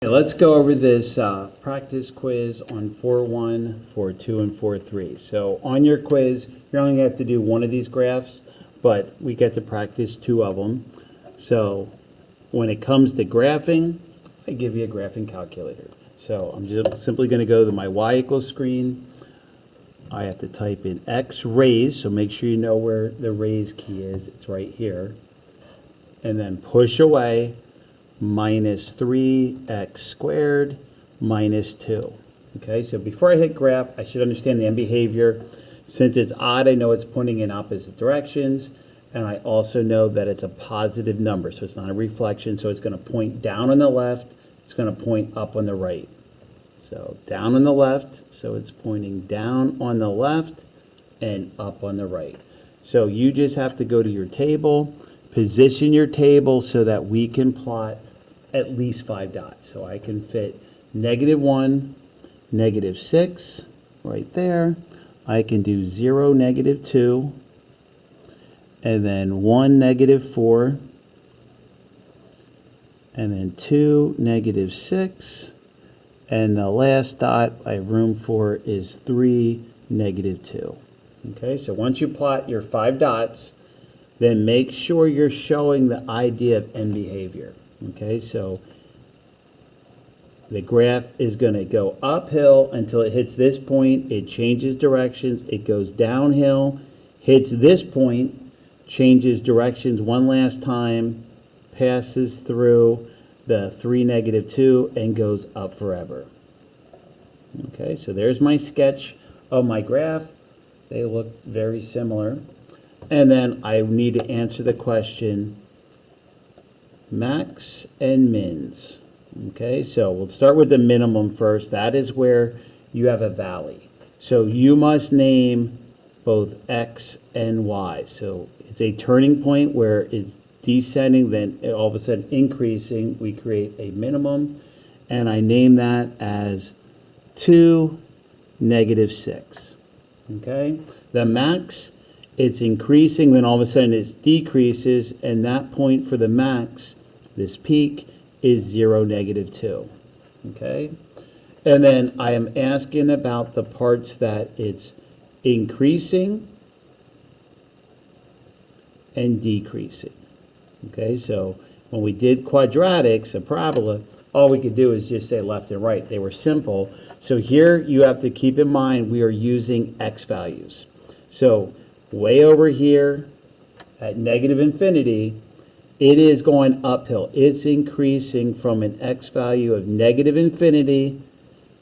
Okay, let's go over this practice quiz on 4.1, 4.2, and 4.3. So on your quiz, you're only going to have to do one of these graphs, but we get to practice two of them. So when it comes to graphing, I give you a graphing calculator. So I'm just simply going to go to my y equals screen. I have to type in x raised, so make sure you know where the raise key is. It's right here. And then push away. Minus 3x squared minus 2. Okay, so before I hit graph, I should understand the end behavior. Since it's odd, I know it's pointing in opposite directions, and I also know that it's a positive number, so it's not a reflection, so it's going to point down on the left, it's going to point up on the right. So down on the left, so it's pointing down on the left and up on the right. So you just have to go to your table, position your table so that we can plot at least 5 dots. So I can fit -1, -6 right there. I can do 0, -2, and then 1, -4, and then 2, -6, and the last dot I have room for is 3, -2. Okay, so once you plot your 5 dots, then make sure you're showing the idea of end behavior. Okay, so the graph is going to go uphill until it hits this point. It changes directions. It goes downhill, hits this point, changes directions one last time, passes through the 3, -2, and goes up forever. Okay, so there's my sketch of my graph. They look very similar. And then I need to answer the question, max and mins. Okay, so we'll start with the minimum first. That is where you have a valley. So you must name both x and y. So it's a turning point where it's descending, then all of a sudden increasing. We create a minimum, and I name that as 2, -6. Okay, the max, it's increasing, then all of a sudden it decreases, and that point for the max, this peak, is 0, -2. Okay? And then I am asking about the parts that it's increasing and decreasing. Okay, so when we did quadratics, a parabola, all we could do is just say left and right. They were simple. So here you have to keep in mind we are using x values. So way over here at -infinity, it is going uphill. It's increasing from an x value of -infinity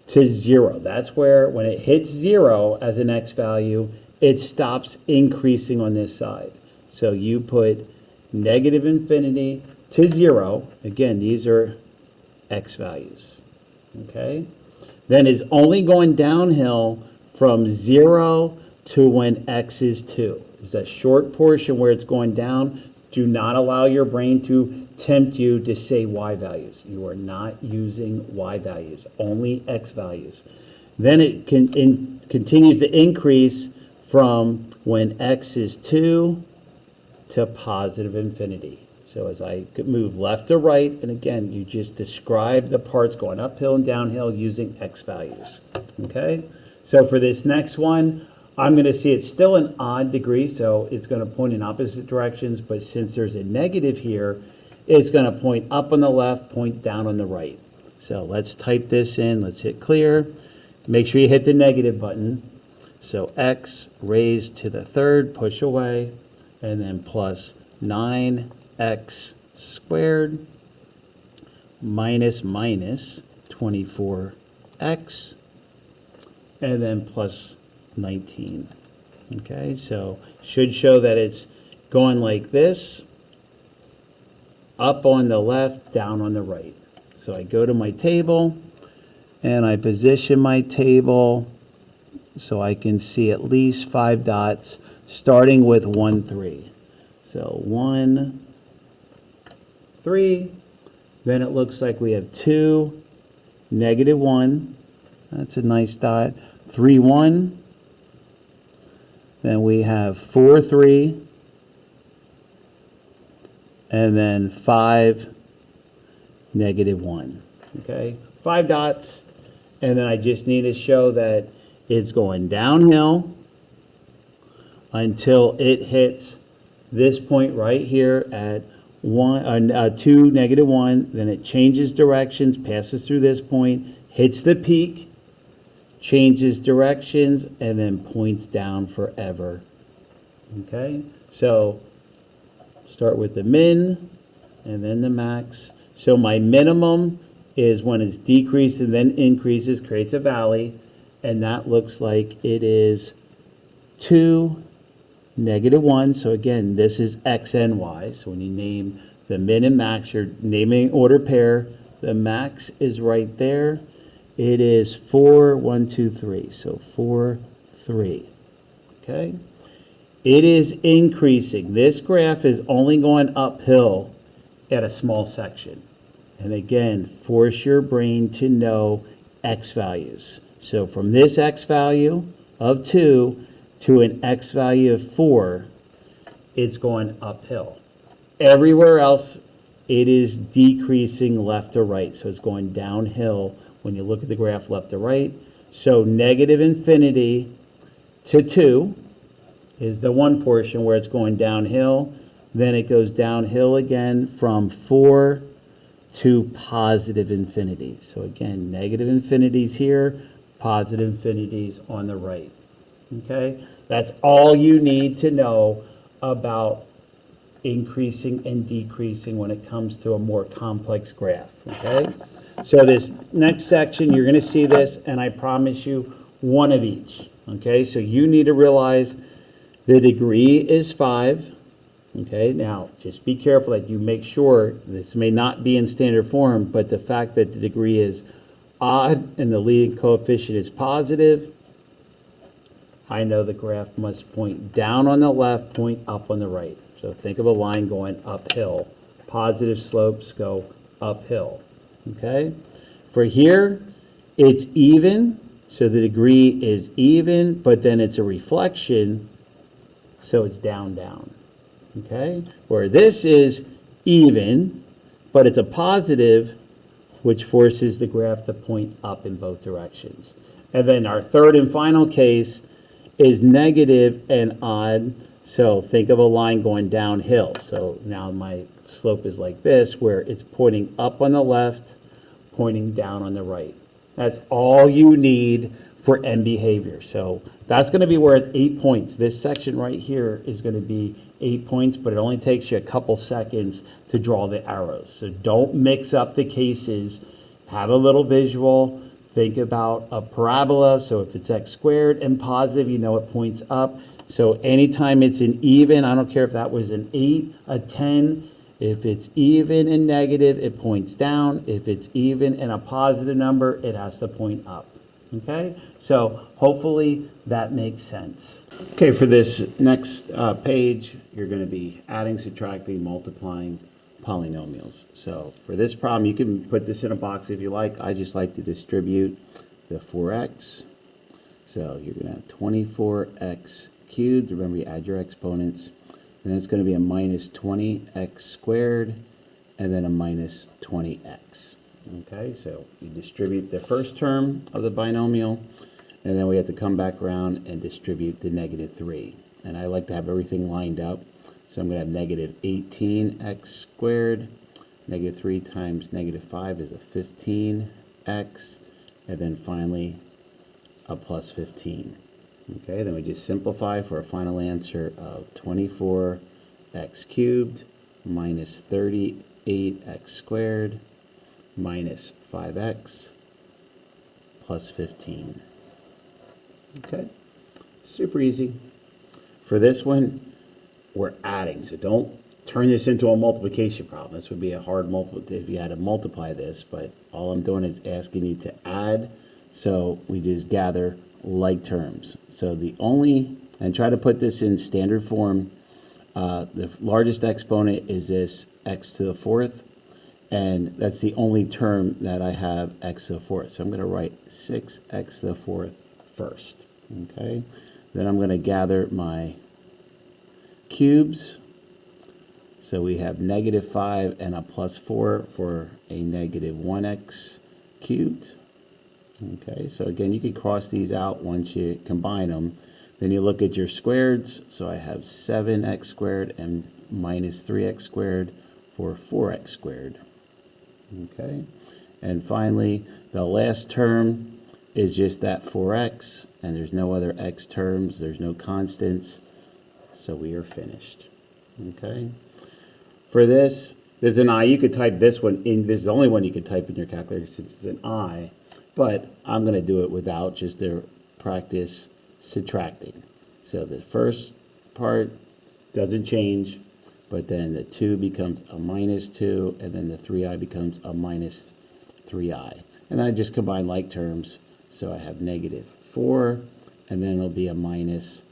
to 0. That's where when it hits 0 as an x value, it stops increasing on this side. So you put -infinity to 0. Again, these are x values. Okay? Then it's only going downhill from 0 to when x is 2. There's that short portion where it's going down. Do not allow your brain to tempt you to say y values. You are not using y values, only x values. Then it continues to increase from when x is 2 to positive infinity. So as I move left to right, and again, you just describe the parts going uphill and downhill using x values. Okay? So for this next one, I'm going to see it's still an odd degree, so it's going to point in opposite directions, but since there's a negative here, it's going to point up on the left, point down on the right. So let's type this in. Let's hit clear. Make sure you hit the negative button. So x raised to the third, push away, and then plus 9x squared minus 24x, and then plus 19. Okay, so should show that it's going like this, up on the left, down on the right. So I go to my table and I position my table so I can see at least 5 dots starting with 1, 3. So 1, 3, then it looks like we have 2, -1, that's a nice dot, 3, 1, then we have 4, 3, and then 5, -1. okay? 5 dots, and then I just need to show that it's going downhill until it hits this point right here at 2, -1, then it changes directions, passes through this point, hits the peak, changes directions, and then points down forever. Okay, so start with the min and then the max. So my minimum is when it's decreased and then increases, creates a valley, and that looks like it is 2, -1. So again, this is X and Y. So when you name the min and max, you're naming order pair. The max is right there. It is 4, 1, 2, 3. So 4, 3. Okay. It is increasing. This graph is only going uphill at a small section. And again, force your brain to know X values. So from this X value of 2 to an X value of 4, it's going uphill. Everywhere else, it is decreasing left to right. So it's going downhill when you look at the graph left to right. So negative infinity to 2 is the one portion where it's going downhill. Then it goes downhill again from 4 to positive infinity. So again, negative infinities here, positive infinities on the right. Okay, that's all you need to know about increasing and decreasing when it comes to a more complex graph. Okay, so this next section, you're going to see this, and I promise you one of each. Okay, so you need to realize the degree is 5. Okay, now just be careful that you make sure this may not be in standard form, but the fact that the degree is odd and the leading coefficient is positive, I know the graph must point down on the left, point up on the right. So think of a line going uphill. Positive slopes go uphill. Okay, for here, it's even, so the degree is even, but then it's a reflection, so it's down, down. Okay, where this is even, but it's a positive, which forces the graph to point up in both directions. And then our third and final case is negative and odd. So think of a line going downhill. So now my slope is like this, where it's pointing up on the left, pointing down on the right. That's all you need for end behavior. So that's going to be worth 8 points. This section right here is going to be 8 points, but it only takes you a couple seconds to draw the arrows. So don't mix up the cases. Have a little visual. Think about a parabola. So if it's x squared and positive, you know it points up. So anytime it's an even, I don't care if that was an 8, a 10, if it's even and negative, it points down. If it's even and a positive number, it has to point up. Okay, so hopefully that makes sense. Okay, for this next page, you're going to be adding, subtracting, multiplying polynomials. So for this problem, you can put this in a box if you like. I just like to distribute the 4x. So you're going to have 24x cubed. Remember, you add your exponents. And then it's going to be a minus 20x squared, and then a minus 20x. Okay, so you distribute the first term of the binomial, and then we have to come back around and distribute the -3. And I like to have everything lined up. So I'm going to have negative 18x squared, -3 times -5 is a 15x, and then finally a plus 15. Okay, then we just simplify for a final answer of 24x cubed minus 38x squared minus 5x plus 15. Okay, super easy. For this one, we're adding, so don't turn this into a multiplication problem. This would be a hard multiple if you had to multiply this, but all I'm doing is asking you to add, so we just gather like terms. So the only, and try to put this in standard form, the largest exponent is this x to the 4th, and that's the only term that I have x to the 4th. So I'm going to write 6x to the 4th first. Okay, then I'm going to gather my cubes. So we have -5 and a plus 4 for a -1x cubed. Okay, so again, you could cross these out once you combine them. Then you look at your squareds. So I have 7x squared and minus 3x squared for 4x squared. Okay, and finally, the last term is just that 4x, and there's no other x terms, there's no constants, so we are finished. Okay, for this, there's an I. You could type this one in. This is the only one you could type in your calculator since it's an I, but I'm going to do it without, just to practice subtracting. So the first part doesn't change, but then the 2 becomes a minus 2, and then the 3i becomes a minus 3i. And I just combine like terms, so I have negative 4, and then it'll be a minus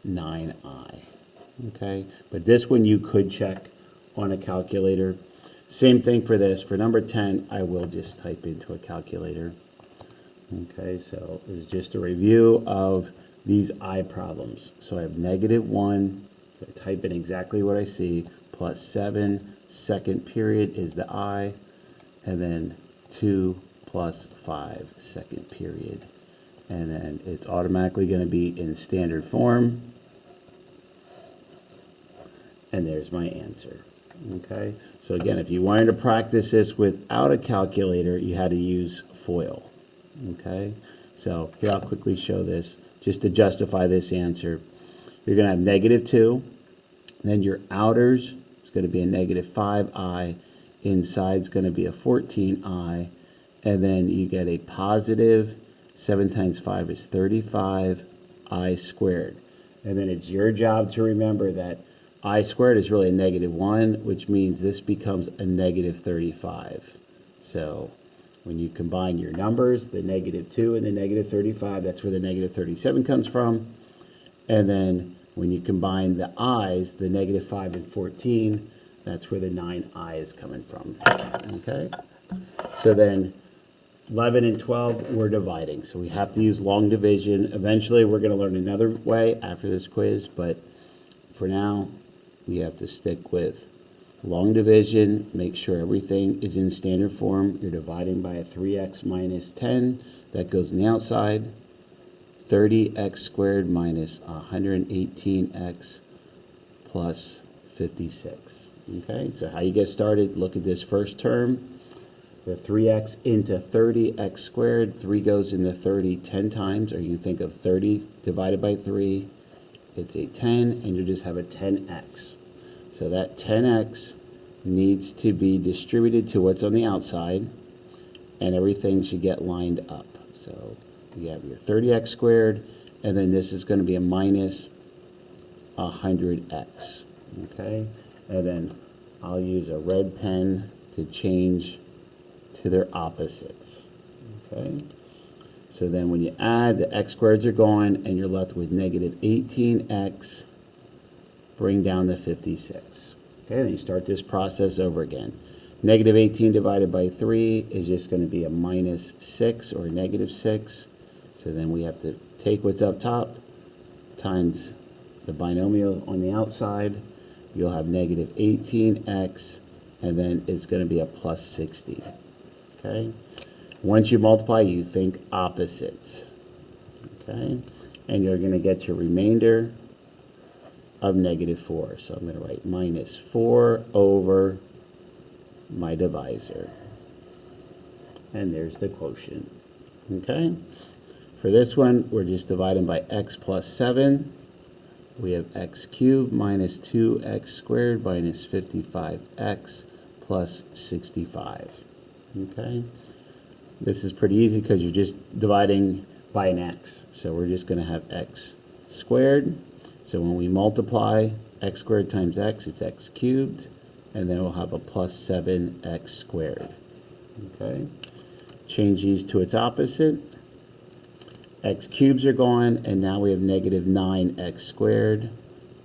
9i. Okay, but this one you could check on a calculator. Same thing for this. For number 10, I will just type into a calculator. Okay, so this is just a review of these I problems. So I have negative 1, so I type in exactly what I see, plus 7, second period is the I, and then 2 plus 5, second period. And then it's automatically going to be in standard form. And there's my answer. Okay, so again, if you wanted to practice this without a calculator, you had to use FOIL. Okay, so here I'll quickly show this just to justify this answer. You're going to have negative 2, then your outers is going to be a negative 5i, inside's going to be a 14i, and then you get a positive 7 times 5 is 35i squared. And then it's your job to remember that I squared is really a negative 1, which means this becomes a negative 35. So when you combine your numbers, the negative 2 and the negative 35, that's where the negative 37 comes from. And then when you combine the i's, the negative 5 and 14, that's where the 9i is coming from. Okay? So then 11 and 12, we're dividing. So we have to use long division. Eventually, we're going to learn another way after this quiz, but for now, we have to stick with long division. Make sure everything is in standard form. You're dividing by a 3x minus 10. That goes on the outside. 30x squared minus 118x plus 56. Okay, so how you get started, look at this first term. The 3x into 30x squared. 3 goes into 30 10 times, or you can think of 30 divided by 3. It's a 10, and you just have a 10x. So that 10x needs to be distributed to what's on the outside, and everything should get lined up. So you have your 30x squared, and then this is going to be a minus 100x. Okay, and then I'll use a red pen to change to their opposites. Okay, so then when you add, the x squareds are gone, and you're left with negative 18x. Bring down the 56. Okay, then you start this process over again. Negative 18 divided by 3 is just going to be a minus 6 or negative 6. So then we have to take what's up top times the binomial on the outside. You'll have negative 18x, and then it's going to be a plus 60. Okay? Once you multiply, you think opposites. Okay? And you're going to get your remainder of negative 4. So I'm going to write minus 4 over my divisor. And there's the quotient. Okay? For this one, we're just dividing by x plus 7. We have x cubed minus 2x squared minus 55x plus 65. Okay? This is pretty easy because you're just dividing by an x. So we're just going to have x squared. So when we multiply x squared times x, it's x cubed, and then we'll have a plus 7x squared. Okay? Change these to its opposite. X cubes are gone, and now we have negative 9x squared.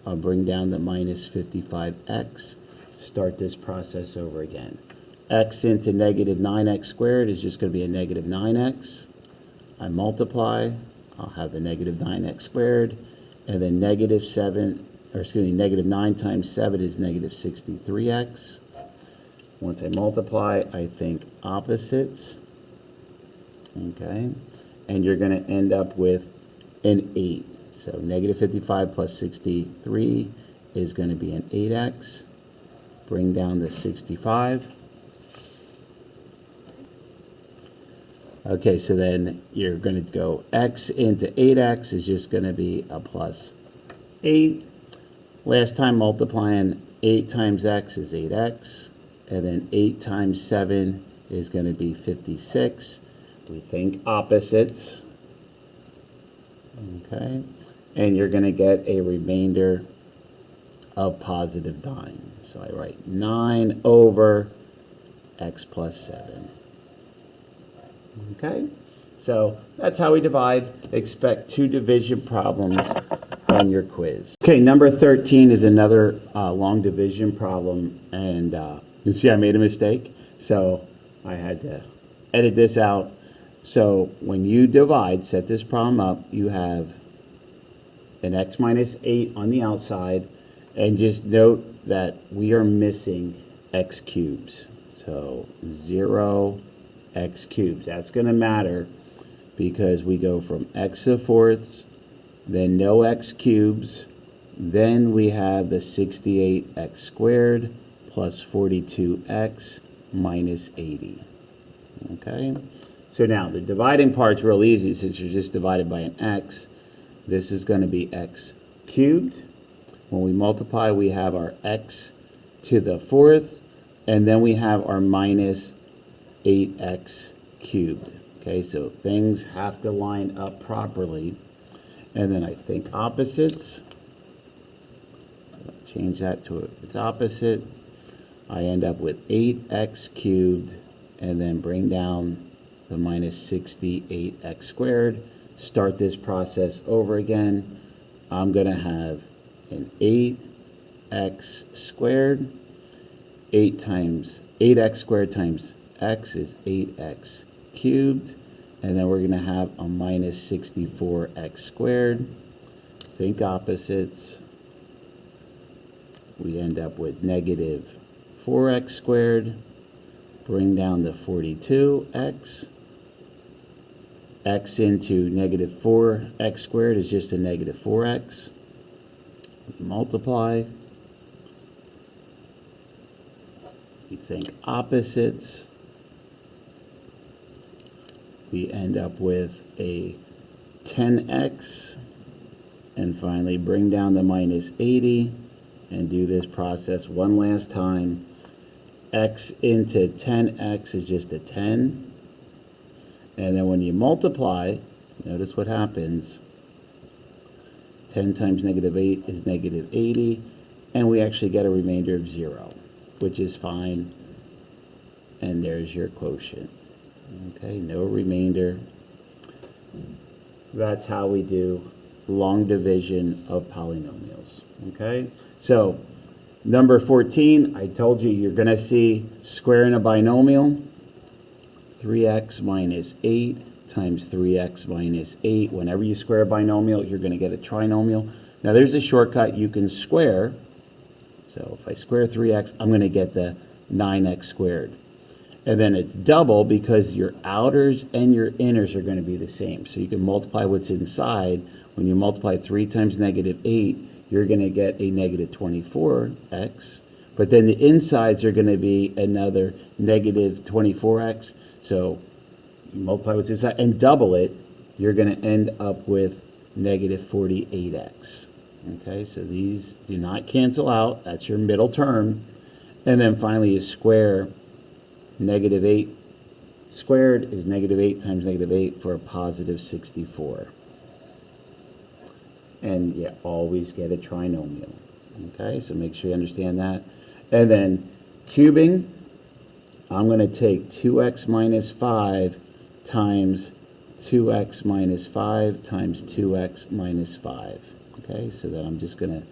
I'll bring down the minus 55x. Start this process over again. X into negative 9x squared is just going to be a negative 9x. I multiply. I'll have the negative 9x squared. And then negative 9 times 7 is negative 63x. Once I multiply, I think opposites. okay? And you're going to end up with an 8. So negative 55 plus 63 is going to be an 8x. Bring down the 65. Okay, so then you're going to go x into 8x is just going to be a plus 8. Last time multiplying 8 times x is 8x. And then 8 times 7 is going to be 56. We think opposites. Okay. And you're going to get a remainder of positive 9. So I write 9 over x plus 7. Okay. So that's how we divide. Expect 2 division problems on your quiz. Okay, number 13 is another long division problem. And you see I made a mistake. So I had to edit this out. So when you divide, set this problem up, you have an x minus 8 on the outside. And just note that we are missing x cubes. So 0 x cubes. That's going to matter because we go from x to the fourths, then no x cubes, then we have the 68x squared plus 42x minus 80. Okay? So now the dividing part's real easy since you're just divided by an x. This is going to be x cubed. When we multiply, we have our x to the fourth, and then we have our minus 8x cubed. Okay, so things have to line up properly. And then I think opposites. Change that to its opposite. I end up with 8x cubed, and then bring down the minus 68x squared. Start this process over again. I'm going to have an 8x squared. 8x squared times x is 8x cubed. And then we're going to have a minus 64x squared. Think opposites. We end up with negative 4x squared. Bring down the 42x. X into negative 4x squared is just a negative 4x. Multiply. You think opposites. We end up with a 10x. And finally bring down the minus 80 and do this process one last time. X into 10x is just a 10. And then when you multiply, notice what happens. 10 times negative 8 is negative 80. And we actually get a remainder of 0, which is fine. And there's your quotient. Okay, no remainder. That's how we do long division of polynomials. Okay, so number 14, I told you you're going to see squaring a binomial. 3x minus 8 times 3x minus 8. Whenever you square a binomial, you're going to get a trinomial. Now there's a shortcut you can square. So if I square 3x, I'm going to get the 9x squared. And then it's double because your outers and your inners are going to be the same. So you can multiply what's inside. When you multiply 3 times negative 8, you're going to get a negative 24x. But then the insides are going to be another negative 24x. So you multiply what's inside and double it, you're going to end up with negative 48x. Okay, so these do not cancel out. That's your middle term. And then finally you square negative 8 squared is negative 8 times negative 8 for a positive 64. And you always get a trinomial. Okay, so make sure you understand that. And then cubing, I'm going to take 2x minus 5 times 2x minus 5 times 2x minus 5. Okay, so then I'm just going to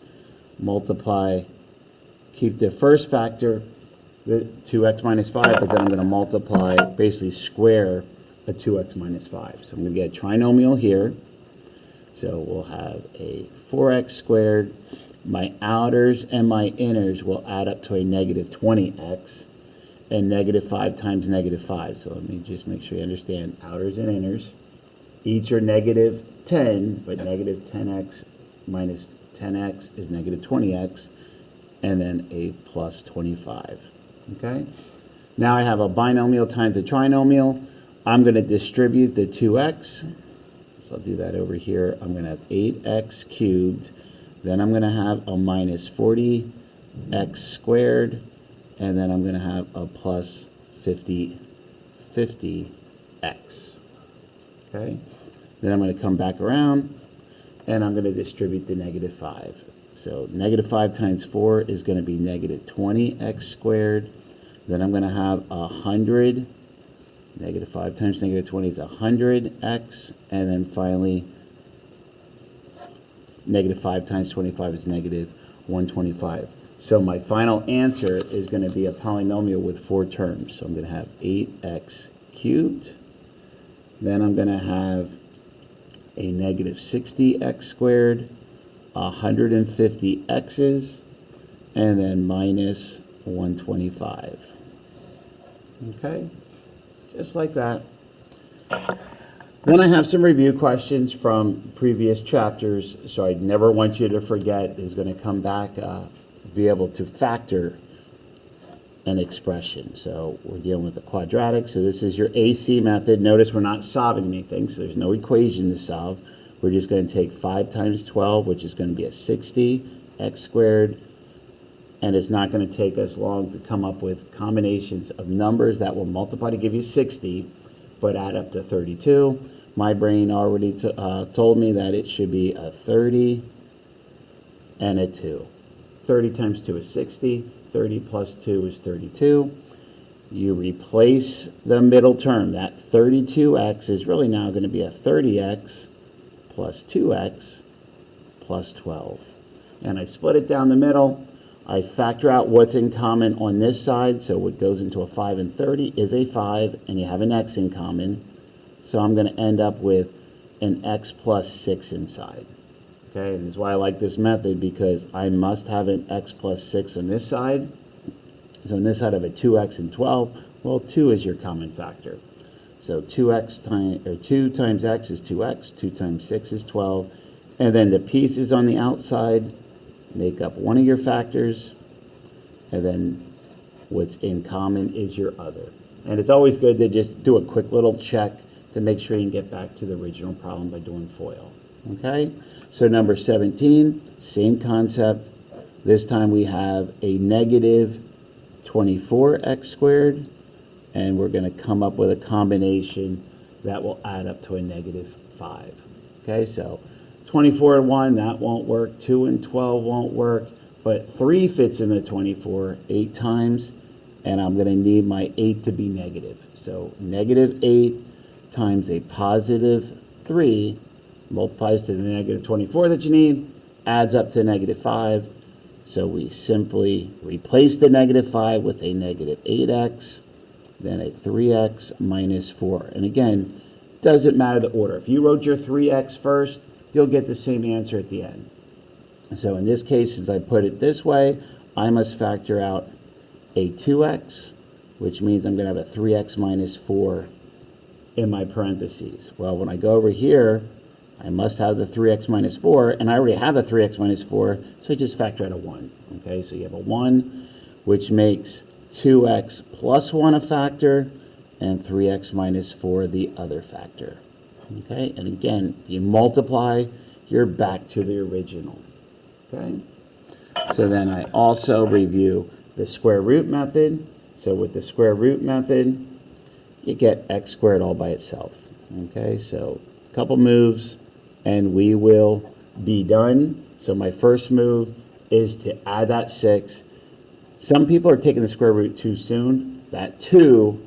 multiply, keep the first factor, the 2x minus 5, but then I'm going to multiply, basically square a 2x minus 5. So I'm going to get a trinomial here. So we'll have a 4x squared. My outers and my inners will add up to a negative 20x. and negative 5 times negative 5. So let me just make sure you understand outers and inners. Each are negative 10, but negative 10x minus 10x is negative 20x, and then a plus 25. Okay? Now I have a binomial times a trinomial. I'm going to distribute the 2x. So I'll do that over here. I'm going to have 8x cubed. Then I'm going to have a minus 40x squared. And then I'm going to have a plus 50x. Okay? Then I'm going to come back around, and I'm going to distribute the negative 5. So negative 5 times 4 is going to be negative 20x squared. Then I'm going to have 100. Negative 5 times negative 20 is 100x. And then finally, negative 5 times 25 is negative 125. So my final answer is going to be a polynomial with 4 terms. So I'm going to have 8x cubed. Then I'm going to have a negative 60x squared, 150 x's, and then minus 125. Okay? Just like that. Then I have some review questions from previous chapters, so I never want you to forget is going to come back, be able to factor an expression. So we're dealing with a quadratic, so this is your AC method. Notice we're not solving anything, so there's no equation to solve. We're just going to take 5 times 12, which is going to be a 60x squared, and it's not going to take us long to come up with combinations of numbers that will multiply to give you 60, but add up to 32. My brain already told me that it should be a 30 and a 2. 30 times 2 is 60. 30 plus 2 is 32. You replace the middle term. That 32x is really now going to be a 30x plus 2x plus 12. And I split it down the middle. I factor out what's in common on this side. So what goes into a 5 and 30 is a 5, and you have an x in common. So I'm going to end up with an x plus 6 inside. Okay, and this is why I like this method, because I must have an x plus 6 on this side. So on this side I have a 2x and 12. Well, 2 is your common factor. So 2 times x is 2x, 2 times 6 is 12. And then the pieces on the outside make up one of your factors. And then what's in common is your other. And it's always good to just do a quick little check to make sure you can get back to the original problem by doing FOIL. Okay? So number 17, same concept. This time we have a negative 24x squared, and we're going to come up with a combination that will add up to a negative 5. Okay, so 24 and 1, that won't work. 2 and 12 won't work, but 3 fits in the 24 8 times, and I'm going to need my 8 to be negative. So negative 8 times a positive 3 multiplies to the negative 24 that you need, adds up to negative 5. So we simply replace the negative 5 with a negative 8x, then a 3x minus 4. And again, doesn't matter the order. If you wrote your 3x first, you'll get the same answer at the end. So in this case, since I put it this way, I must factor out a 2x, which means I'm going to have a 3x minus 4 in my parentheses. Well, when I go over here, I must have the 3x minus 4, and I already have a 3x minus 4, so I just factor out a 1. Okay, so you have a 1, which makes 2x plus 1 a factor, and 3x minus 4 the other factor. Okay, and again, if you multiply, you're back to the original. Okay, so then I also review the square root method. So with the square root method, you get x squared all by itself. Okay, so a couple moves, and we will be done. So my first move is to add that 6. Some people are taking the square root too soon. That 2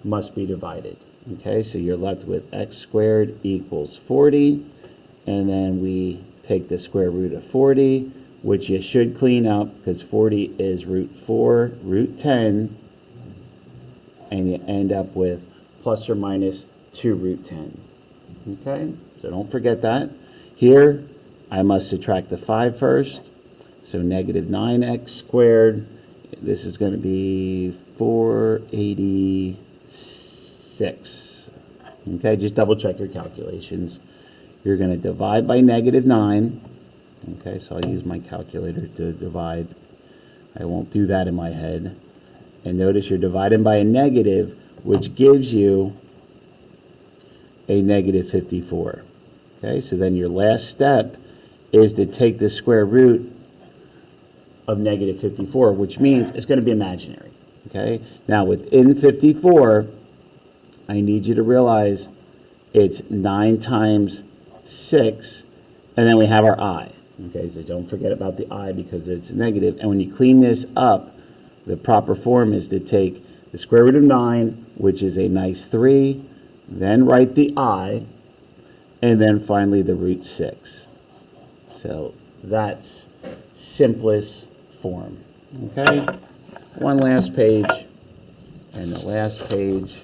must be divided. Okay, so you're left with x squared equals 40. And then we take the square root of 40, which you should clean up because 40 is root 4, root 10. And you end up with plus or minus 2 root 10. Okay, so don't forget that. Here, I must subtract the 5 first. So negative 9x squared this is going to be 486. Okay, just double check your calculations. You're going to divide by -9. Okay, so I'll use my calculator to divide. I won't do that in my head. And notice you're dividing by a negative, which gives you a -54. Okay, so then your last step is to take the square root of -54, which means it's going to be imaginary. Okay, now within 54, I need you to realize it's 9 times 6, and then we have our I. Okay, so don't forget about the I because it's negative. And when you clean this up, the proper form is to take the square root of 9, which is a nice 3, then write the I, and then finally the root 6. So that's simplest form. Okay, one last page, and the last page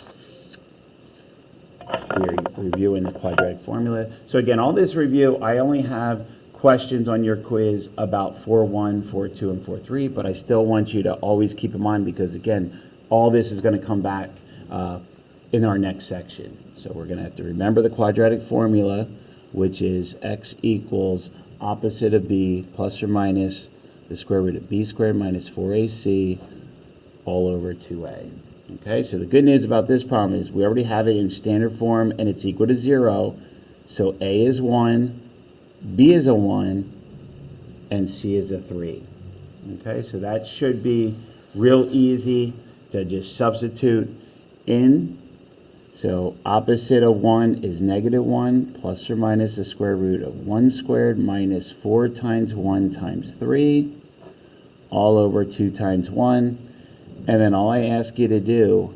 we're reviewing the quadratic formula. So again, all this review, I only have questions on your quiz about 4.1, 4.2, and 4.3, but I still want you to always keep in mind because again, all this is going to come back in our next section. So we're going to have to remember the quadratic formula, which is x equals opposite of b plus or minus the square root of b squared minus 4ac all over 2a. Okay, so the good news about this problem is we already have it in standard form and it's equal to 0. So a is 1, b is a 1, and c is a 3. Okay, so that should be real easy to just substitute in. So opposite of 1 is -1 plus or minus the square root of 1 squared minus 4 times 1 times 3 all over 2 times 1. And then all I ask you to do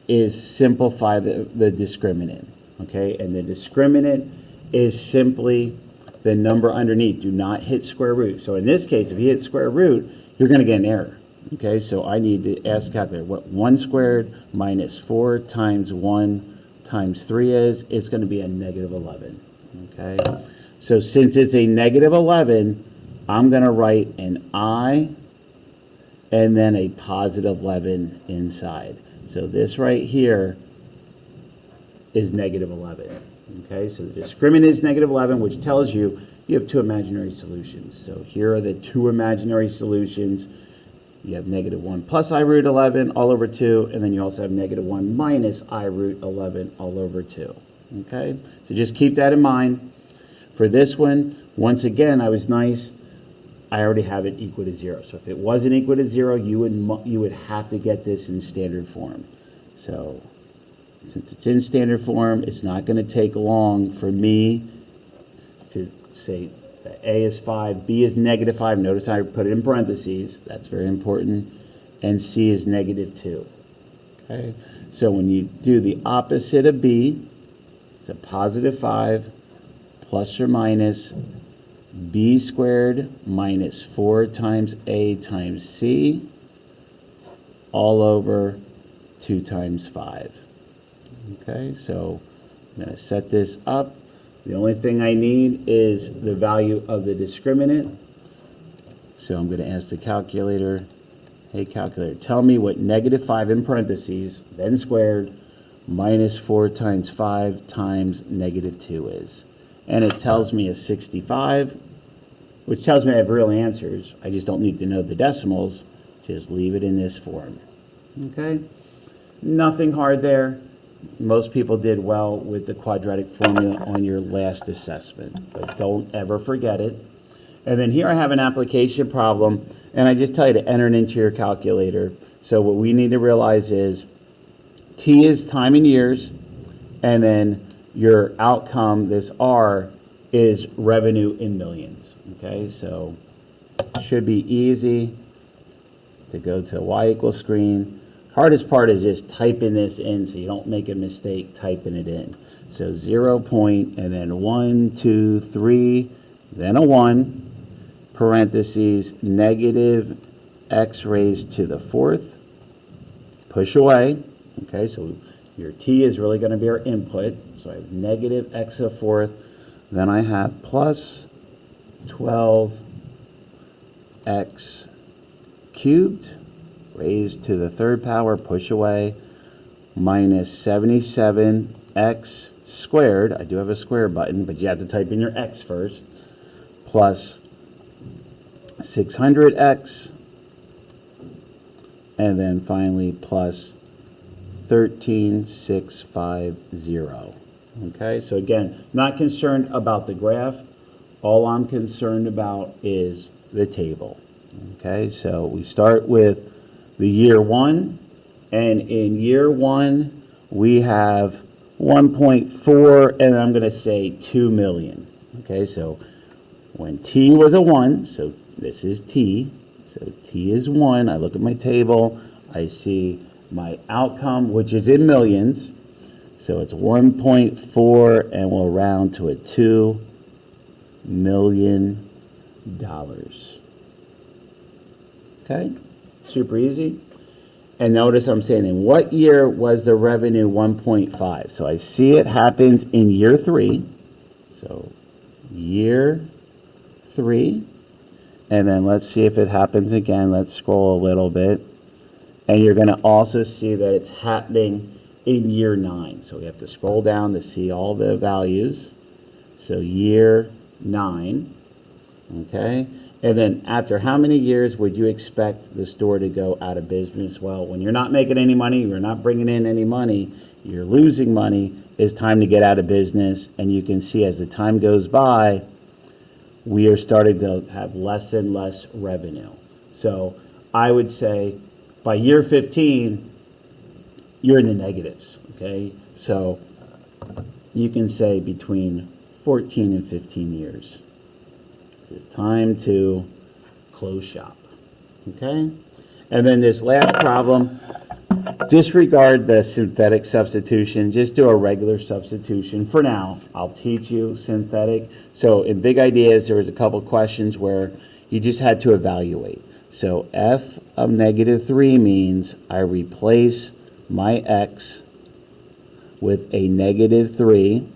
is simplify the discriminant. Okay, and the discriminant is simply the number underneath. Do not hit square root. So in this case, if you hit square root, you're going to get an error. Okay, so I need to ask the calculator what 1 squared minus 4 times 1 times 3 is. It's going to be a -11. Okay, so since it's a -11, I'm going to write an I and then a positive 11 inside. So this right here is -11. Okay, so the discriminant is -11, which tells you you have two imaginary solutions. So here are the two imaginary solutions. You have -1 plus I root 11 all over 2, and then you also have -1 minus I root 11 all over 2. Okay, so just keep that in mind. For this one, once again, I was nice. I already have it equal to 0. So if it wasn't equal to 0, you would have to get this in standard form. So since it's in standard form, it's not going to take long for me to say that A is 5, B is -5. Notice I put it in parentheses. That's very important. And C is -2. Okay? So when you do the opposite of B, it's a positive 5 plus or minus b squared minus 4 times a times c all over 2 times 5. Okay, so I'm going to set this up. The only thing I need is the value of the discriminant. So I'm going to ask the calculator, hey calculator, tell me what -5 in parentheses, then squared, minus 4 times 5 times -2 is. And it tells me a 65, which tells me I have real answers. I just don't need to know the decimals. Just leave it in this form. Okay? Nothing hard there. Most people did well with the quadratic formula on your last assessment, but don't ever forget it. And then here I have an application problem, and I just tell you to enter it into your calculator. So what we need to realize is T is time in years, and then your outcome, this R, is revenue in millions. Okay, so should be easy to go to Y equals screen. Hardest part is just typing this in so you don't make a mistake typing it in. So 0 point and then 1, 2, 3, then a 1, parentheses, negative x raised to the 4th. Push away. Okay, so your T is really going to be our input. So I have negative x to the 4th. Then I have plus 12x cubed raised to the third power, push away, minus 77x squared. I do have a square button, but you have to type in your x first, plus 600x, and then finally plus 13650. Okay, so again, not concerned about the graph. All I'm concerned about is the table. Okay, so we start with the year one, and in year one, we have 1.4, and I'm going to say 2 million. Okay, so when T was a 1, so this is T, so T is 1, I look at my table, I see my outcome, which is in millions, so it's 1.4, and we'll round to a $2 million. Okay, super easy. And notice I'm saying, in what year was the revenue 1.5? So I see it happens in year 3. So year 3. And then let's see if it happens again. Let's scroll a little bit. And you're going to also see that it's happening in year 9. So we have to scroll down to see all the values. So year 9. Okay. And then after how many years would you expect the store to go out of business? Well, when you're not making any money, you're not bringing in any money, you're losing money, it's time to get out of business. And you can see as the time goes by, we are starting to have less and less revenue. So I would say by year 15, you're in the negatives, okay? So you can say between 14 and 15 years. It's time to close shop, okay? And then this last problem, disregard the synthetic substitution. Just do a regular substitution. For now, I'll teach you synthetic. So in big ideas, there was a couple questions where you just had to evaluate. So f of negative 3 means I replace my x with a negative 3.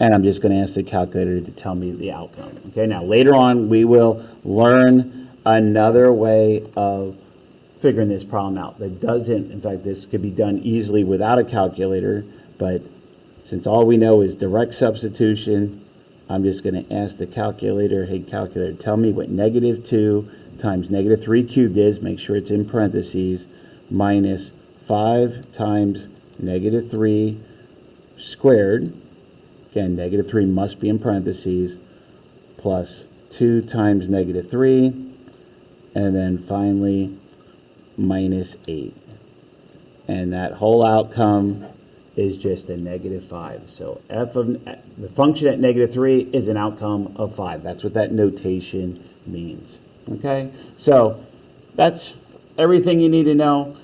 And I'm just going to ask the calculator to tell me the outcome. Okay, now later on we will learn another way of figuring this problem out that doesn't, in fact, this could be done easily without a calculator, but since all we know is direct substitution, I'm just going to ask the calculator, hey calculator, tell me what negative 2 times negative 3 cubed is, make sure it's in parentheses, minus 5 times negative 3 squared. Again, negative 3 must be in parentheses, plus 2 times negative 3, and then finally minus 8. And that whole outcome is just a negative 5. So f of the function at negative 3 is an outcome of 5. That's what that notation means. Okay? So that's everything you need to know.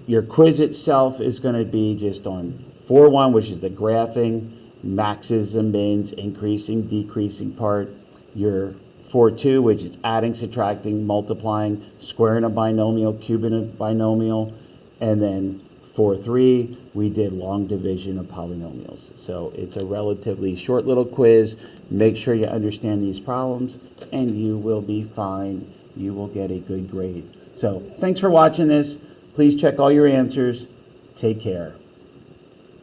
Your quiz itself is going to be just on 4.1, which is the graphing, maxes and mins, increasing, decreasing part. Your 4.2, which is adding, subtracting, multiplying, squaring a binomial, cubing a binomial. And then 4.3, we did long division of polynomials. So it's a relatively short little quiz. Make sure you understand these problems and you will be fine. You will get a good grade. So thanks for watching this. Please check all your answers. Take care.